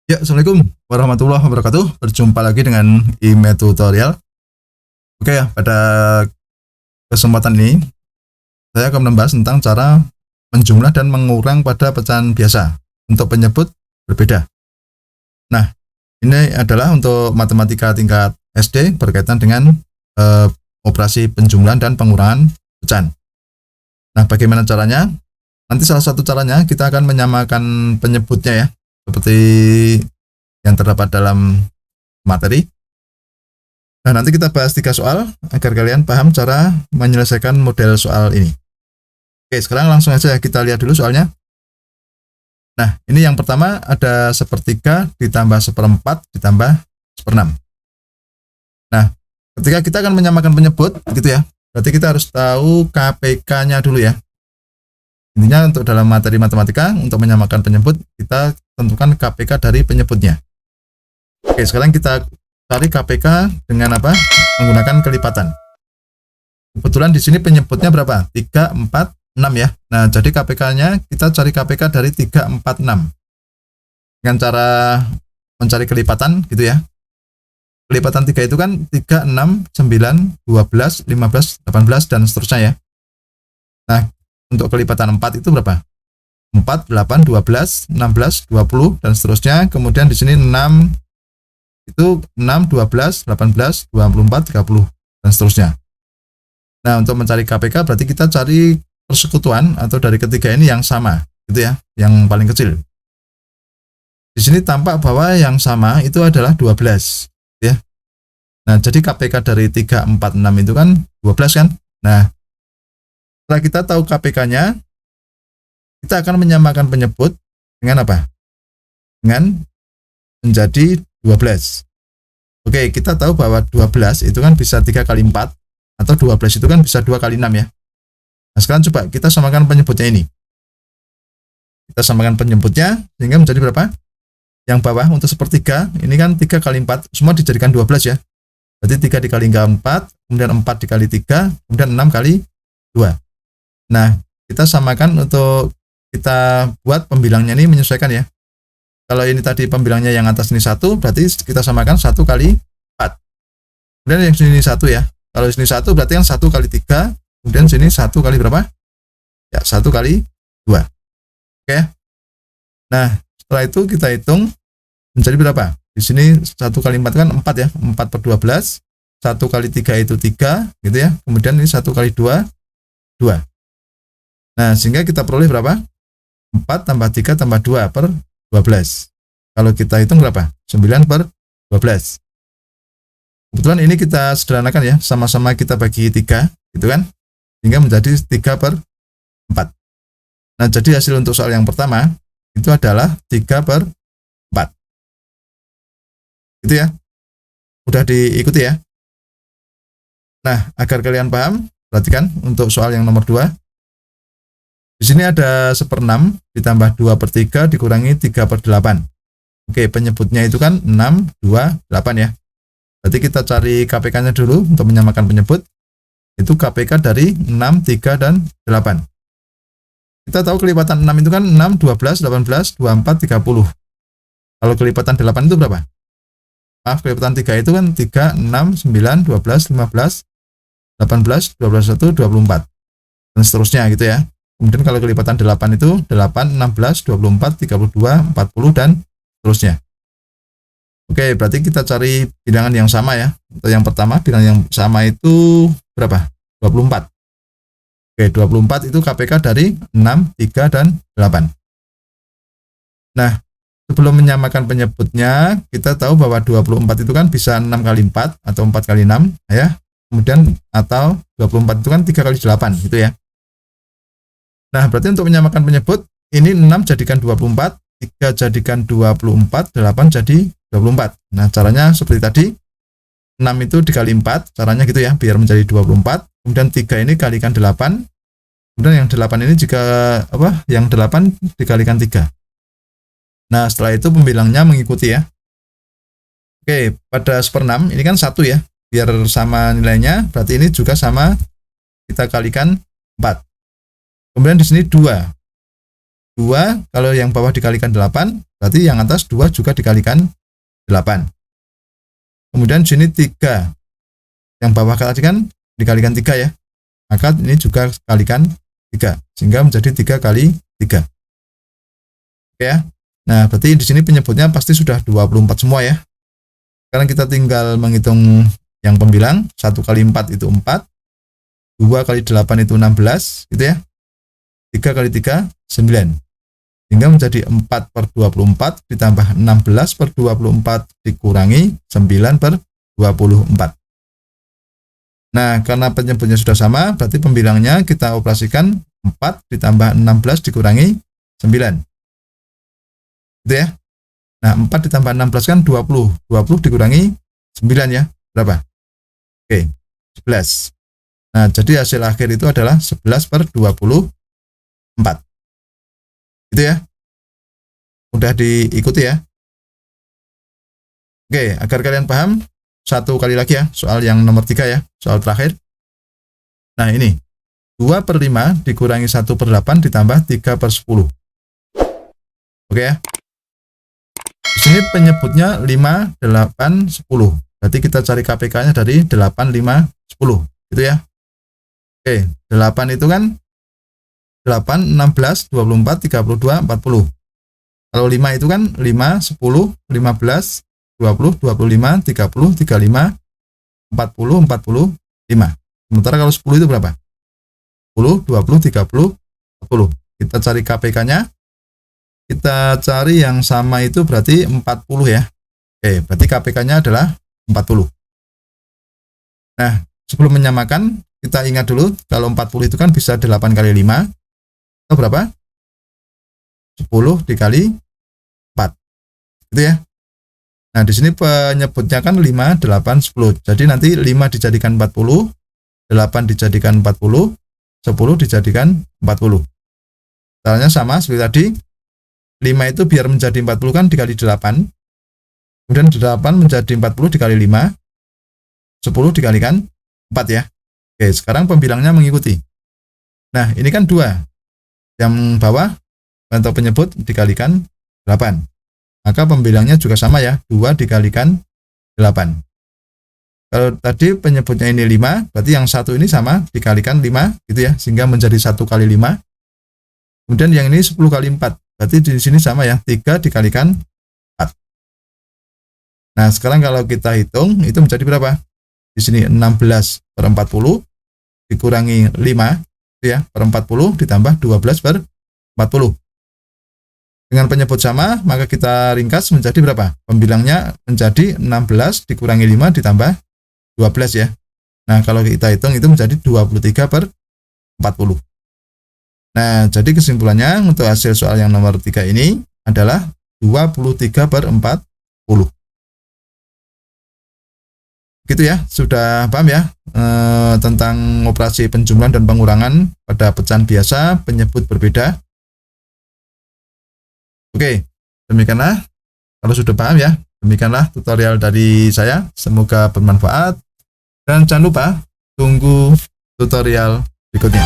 Ya, Assalamualaikum warahmatullahi wabarakatuh. Berjumpa lagi dengan IME Tutorial. Oke ya, pada kesempatan ini saya akan membahas tentang cara menjumlah dan mengurang pada pecahan biasa untuk penyebut berbeda. Nah, ini adalah untuk matematika tingkat SD berkaitan dengan operasi penjumlahan dan pengurangan pecahan. Nah, bagaimana caranya? Nanti salah satu caranya kita akan menyamakan penyebutnya ya, seperti yang terdapat dalam materi. Nah, nanti kita bahas 3 soal agar kalian paham cara menyelesaikan model soal ini. Oke, sekarang langsung aja kita lihat dulu soalnya. Nah, ini yang pertama ada 1/3 ditambah 1/4 ditambah 1/6. Nah, ketika kita akan menyamakan penyebut gitu ya, berarti kita harus tahu KPK-nya dulu ya. Intinya untuk dalam materi matematika, untuk menyamakan penyebut, kita tentukan KPK dari penyebutnya. Oke, sekarang kita cari KPK dengan apa? Menggunakan kelipatan. Kebetulan di sini penyebutnya berapa? 3, 4, 6 ya. Nah, jadi KPK-nya kita cari KPK dari 3, 4, 6. Dengan cara mencari kelipatan gitu ya. Kelipatan 3 itu kan 3, 6, 9, 12, 15, 18, dan seterusnya ya. Nah, untuk kelipatan 4 itu berapa? 4, 8, 12, 16, 20, dan seterusnya. Kemudian di sini 6 itu 6, 12, 18, 24, 30, dan seterusnya. Nah, untuk mencari KPK berarti kita cari persekutuan atau dari ketiga ini yang sama, gitu ya, yang paling kecil. Di sini tampak bahwa yang sama itu adalah 12, ya. Nah, jadi KPK dari 3, 4, 6 itu kan 12 kan? Nah, setelah kita tahu KPK-nya, kita akan menyamakan penyebut dengan apa? Dengan menjadi 12. Oke, kita tahu bahwa 12 itu kan bisa 3 kali 4, atau 12 itu kan bisa 2 kali 6 ya. Nah, sekarang coba kita samakan penyebutnya ini. Kita samakan penyebutnya sehingga menjadi berapa? Yang bawah untuk 1/3, ini kan 3 kali 4, semua dijadikan 12 ya. Berarti 3 dikali 4, kemudian 4 dikali 3, kemudian 6 kali 2. Nah, kita samakan untuk kita buat pembilangnya ini menyesuaikan ya. Kalau ini tadi pembilangnya yang atas ini 1, berarti kita samakan 1 kali 4. Kemudian yang sini 1 ya. Kalau sini 1 berarti yang 1 kali 3, kemudian sini 1 kali berapa? Ya, 1 kali 2. Oke. Nah, setelah itu kita hitung menjadi berapa? Di sini 1 kali 4 kan 4 ya. 4 per 12. 1 kali 3 itu 3 gitu ya. Kemudian ini 1 kali 2, 2. Nah, sehingga kita peroleh berapa? 4 tambah 3 tambah 2 per 12. Kalau kita hitung berapa? 9 per 12. Kebetulan ini kita sederhanakan ya, sama-sama kita bagi 3, gitu kan? Sehingga menjadi 3 per 4. Nah, jadi hasil untuk soal yang pertama, itu adalah 3 per 4. Gitu ya. Udah diikuti ya. Nah, agar kalian paham, perhatikan untuk soal yang nomor 2. Di sini ada 1/6 ditambah 2/3 dikurangi 3/8. Oke, penyebutnya itu kan 6, 2, 8 ya. Berarti kita cari KPK-nya dulu untuk menyamakan penyebut. Itu KPK dari 6, 3, dan 8. Kita tahu kelipatan 6 itu kan 6, 12, 18, 24, 30. Kalau kelipatan 8 itu berapa? Maaf, kelipatan 3 itu kan 3, 6, 9, 12, 15, 18, 21, 24. Dan seterusnya gitu ya. Kemudian kalau kelipatan 8 itu 8, 16, 24, 32, 40, dan seterusnya. Oke, berarti kita cari bilangan yang sama ya. Untuk yang pertama, bilangan yang sama itu berapa? 24. Oke, 24 itu KPK dari 6, 3, dan 8. Nah, sebelum menyamakan penyebutnya, kita tahu bahwa 24 itu kan bisa 6 kali 4 atau 4 kali 6 ya. Kemudian atau 24 itu kan 3 kali 8 gitu ya. Nah, berarti untuk menyamakan penyebut, ini 6 jadikan 24, 3 jadikan 24, 8 jadi 24. Nah, caranya seperti tadi, 6 itu dikali 4, caranya gitu ya, biar menjadi 24. Kemudian 3 ini kalikan 8. Kemudian yang 8 ini jika apa? Yang 8 dikalikan 3. Nah, setelah itu pembilangnya mengikuti ya. Oke, pada 1/6 ini kan 1 ya. Biar sama nilainya, berarti ini juga sama, kita kalikan 4. Kemudian di sini 2. 2 kalau yang bawah dikalikan 8, berarti yang atas 2 juga dikalikan 8. Kemudian sini 3. Yang bawah tadi kan dikalikan 3 ya. Maka ini juga kalikan 3 sehingga menjadi 3 kali 3. Oke ya. Nah, berarti di sini penyebutnya pasti sudah 24 semua ya. Sekarang kita tinggal menghitung yang pembilang. 1 kali 4 itu 4. 2 kali 8 itu 16 gitu ya. 3 kali 3 9. Sehingga menjadi 4 per 24 ditambah 16 per 24 dikurangi 9 per 24. Nah, karena penyebutnya sudah sama, berarti pembilangnya kita operasikan 4 ditambah 16 dikurangi 9. Gitu ya. Nah, 4 ditambah 16 kan 20. 20 dikurangi 9 ya. Berapa? Oke, 11. Nah, jadi hasil akhir itu adalah 11 per 24. Gitu ya. Mudah diikuti ya. Oke, agar kalian paham, satu kali lagi ya, soal yang nomor 3 ya, soal terakhir. Nah, ini 2 per 5 dikurangi 1 per 8 ditambah 3 per 10. Oke ya. Di sini penyebutnya 5, 8, 10. Berarti kita cari KPK-nya dari 8, 5, 10. Gitu ya. Oke, 8 itu kan 8, 16, 24, 32, 40. Kalau 5 itu kan 5, 10, 15, 20, 25, 30, 35, 40, 45. Sementara kalau 10 itu berapa? 10, 20, 30, 40. Kita cari KPK-nya. Kita cari yang sama itu berarti 40 ya. Oke, berarti KPK-nya adalah 40. Nah, sebelum menyamakan, kita ingat dulu kalau 40 itu kan bisa 8 kali 5. Itu berapa? 10 dikali 4. Gitu ya. Nah, di sini penyebutnya kan 5, 8, 10. Jadi nanti 5 dijadikan 40, 8 dijadikan 40, 10 dijadikan 40. Caranya sama seperti tadi. 5 itu biar menjadi 40 kan dikali 8. Kemudian 8 menjadi 40 dikali 5. 10 dikalikan 4 ya. Oke, sekarang pembilangnya mengikuti. Nah, ini kan 2. Yang bawah untuk penyebut dikalikan 8. Maka pembilangnya juga sama ya, 2 dikalikan 8. Kalau tadi penyebutnya ini 5, berarti yang satu ini sama dikalikan 5 gitu ya, sehingga menjadi 1 kali 5. Kemudian yang ini 10 kali 4, berarti di sini sama ya, 3 dikalikan 4. Nah, sekarang kalau kita hitung itu menjadi berapa? Di sini 16 per 40 dikurangi 5 gitu ya, per 40 ditambah 12 per 40. Dengan penyebut sama, maka kita ringkas menjadi berapa? Pembilangnya menjadi 16 dikurangi 5 ditambah 12 ya. Nah, kalau kita hitung itu menjadi 23 per 40. Nah, jadi kesimpulannya untuk hasil soal yang nomor 3 ini adalah 23 per 40. Gitu ya, sudah paham ya tentang operasi penjumlahan dan pengurangan pada pecahan biasa, penyebut berbeda. Oke, demikianlah. Kalau sudah paham ya, demikianlah tutorial dari saya. Semoga bermanfaat. Dan jangan lupa tunggu tutorial berikutnya.